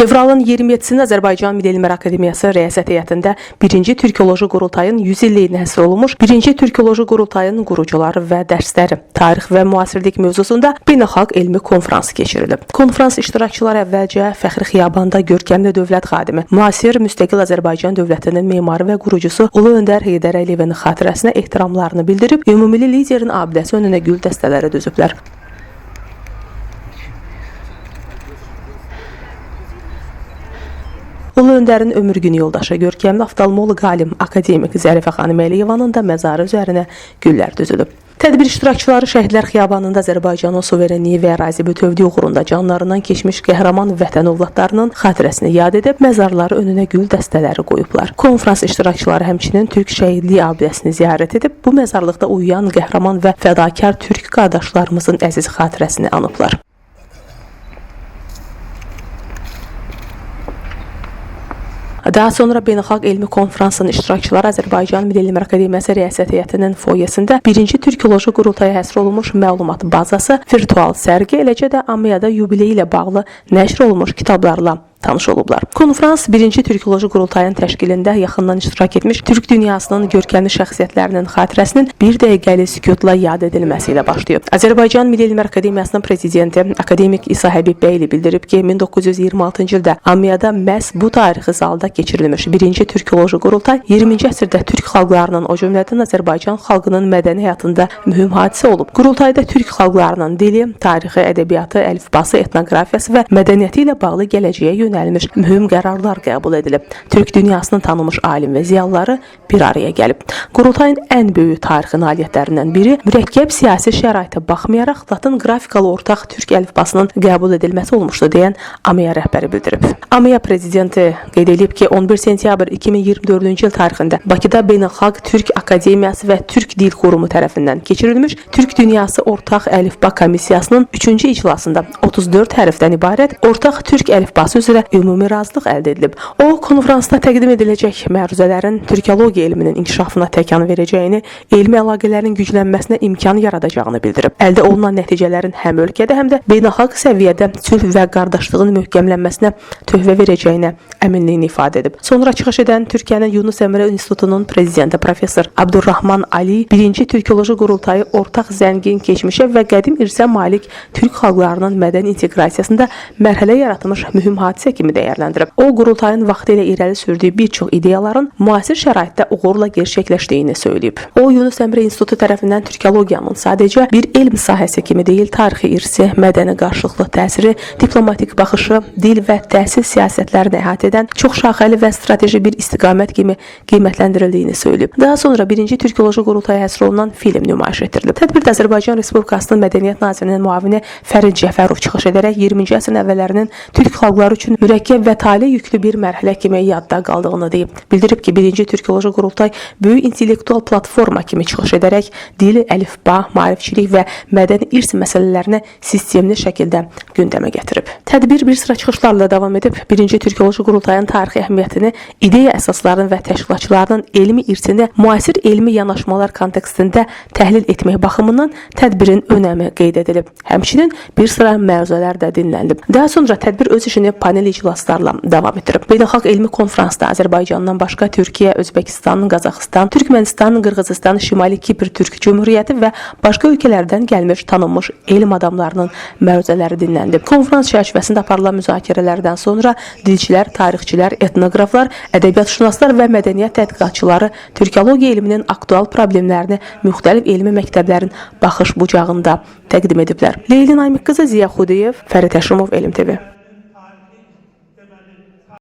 Fevralın 27-sində Azərbaycan Milli Elmlər Akademiyası Rəyasət Heyətində 1-ci Türkoloji Qurultayın 100 illiyinə həsr olunmuş 1-ci Türkoloji Qurultayın qurucuları və dərsləri, tarix və müasirlik mövzusunda beynəlxalq elmi konfrans keçirilib. Konfrans iştirakçıları əvvəlcə Fəxri Xiyabanda görkəmli dövlət xadimi, müasir müstəqil Azərbaycan dövlətinin memarı və qurucusu Ulu Öndər Heydər Əliyevin xatirəsinə ehtiramlarını bildirib, ümumilli liderin abidəsi önünə gül dəstələri düzüblər. Ulu Öndərin ömür günü yoldaşı, görkəmli oftalmoloq alim, akademik Zərifə xanım Əliyevanın da məzarı üzərinə güllər düzülüb. Tədbir iştirakçıları Şəhidlər Xiyabanında Azərbaycanın suverenliyi və ərazi bütövlüyü uğrunda canlarından keçmiş qəhrəman vətən övladlarının xatirəsini yad edib, məzarları önünə gül dəstələri qoyublar. Konfrans iştirakçıları həmçinin Türk şəhidliyi abidəsini ziyarət edib, bu məzarlıqda uyuyan qəhrəman və fədakar türk qardaşlarımızın əziz xatirəsini anıblar. Daha sonra beynəlxalq elmi konfransın iştirakçıları Azərbaycan Milli Elmlər Akademiyası Rəyasət Heyətinin foyesində 1-ci Türkoloji Qurultaya həsr olunmuş məlumat bazası, virtual sərgi, eləcə də Amiyada yubileyi ilə bağlı nəşr olunmuş kitablarla tanış olublar. Konfrans 1-ci Türkoloji Qurultayın təşkilində yaxından iştirak etmiş Türk dünyasının görkəmli şəxsiyyətlərinin xatirəsinin bir dəqiqəli sükutla yad edilməsi ilə başlayıb. Azərbaycan Milli Elmlər Akademiyasının prezidenti akademik İsa Həbibbəyli bildirib ki, 1926-cı ildə Amiyada məhz bu tarixi zalda keçirilmiş 1-ci Türkoloji Qurultay 20-ci əsrdə Türk xalqlarının, o cümlədən Azərbaycan xalqının mədəni həyatında mühüm hadisə olub. Qurultayda Türk xalqlarının dili, tarixi, ədəbiyyatı, əlifbası, etnoqrafiyası və mədəniyyəti ilə bağlı gələcəyə yönəlmiş mühüm qərarlar qəbul edilib. Türk dünyasının tanınmış alim və ziyalıları bir araya gəlib. Qurultayın ən böyük tarixi nailiyyətlərindən biri mürəkkəb siyasi şəraitə baxmayaraq Latın qrafikalı ortaq türk əlifbasının qəbul edilməsi olmuşdu deyən Amiya rəhbəri bildirib. Amiya prezidenti qeyd edib ki, 11 sentyabr 2024-cü il tarixində Bakıda Beynəlxalq Türk Akademiyası və Türk Dil Qurumu tərəfindən keçirilmiş Türk Dünyası Ortaq Əlifba Komissiyasının 3-cü iclasında 34 hərfdən ibarət ortaq türk əlifbası üzrə ümumi razılıq əldə edilib. O, konfransda təqdim ediləcək məruzələrin türkologiya elminin inkişafına təkan verəcəyini, elmi əlaqələrin güclənməsinə imkan yaradacağını bildirib. Əldə olunan nəticələrin həm ölkədə, həm də beynəlxalq səviyyədə sülh və qardaşlığın möhkəmlənməsinə töhfə verəcəyinə əminliyini ifadə edib. Sonra çıxış edən Türkiyənin Yunus Emre İnstitutunun prezidenti professor Abdurrahman Ali 1-ci Türkoloji Qurultayı ortaq zəngin keçmişə və qədim irsə malik türk xalqlarının mədəni inteqrasiyasında mərhələ yaratmış mühüm hadisə kimi dəyərləndirib. O, qurultayın vaxtı ilə irəli sürdüyü bir çox ideyaların müasir şəraitdə uğurla gerçəkləşdiyini söyləyib. O, Yunus Emre İnstitutu tərəfindən türkologiyanın sadəcə bir elm sahəsi kimi deyil, tarixi irsi, mədəni qarşılıqlı təsiri, diplomatik baxışı, dil və təhsil siyasətlərini əhatə edən çox şaxəli və strateji bir istiqamət kimi qiymətləndirildiyini söyləyib. Daha sonra 1-ci Türkoloji Qurultaya həsr olunan film nümayiş etdirilib. Tədbirdə Azərbaycan Respublikasının Mədəniyyət Nazirinin müavini Fərid Cəfərov çıxış edərək 20-ci əsrin əvvəllərinin türk xalqları üçün mürəkkəb və tale yüklü bir mərhələ kimi yadda qaldığını deyib. Bildirib ki, 1-ci Türkoloji Qurultay böyük intellektual platforma kimi çıxış edərək dil, əlifba, maarifçilik və mədəni irs məsələlərini sistemli şəkildə gündəmə gətirib. Tədbir bir sıra çıxışlarla davam edib, 1-ci Türkoloji Qurultayın tarixi əhəmiyyətini, ideya əsaslarının və təşkilatçılarının elmi irsini müasir elmi yanaşmalar kontekstində təhlil etmək baxımından tədbirin önəmi qeyd edilib. Həmçinin bir sıra məruzələr də dinlənilib. Daha sonra tədbir öz işini panel iclaslarla davam etdirib. Beynəlxalq elmi konfransda Azərbaycandan başqa Türkiyə, Özbəkistan, Qazaxıstan, Türkmənistan, Qırğızistan, Şimali Kipr Türk Cümhuriyyəti və başqa ölkələrdən gəlmiş tanınmış elm adamlarının məruzələri dinlənilib. Konfrans çərçivəsində aparılan müzakirələrdən sonra dilçilər, tarixçilər, etnoqraflar, ədəbiyyatşünaslar və mədəniyyət tədqiqatçıları türkologiya elminin aktual problemlərini müxtəlif elmi məktəblərin baxış bucağında təqdim ediblər. Leyli Naymiq qızı, Ziya Xudiyev, Fərid Həşimov, Elm TV.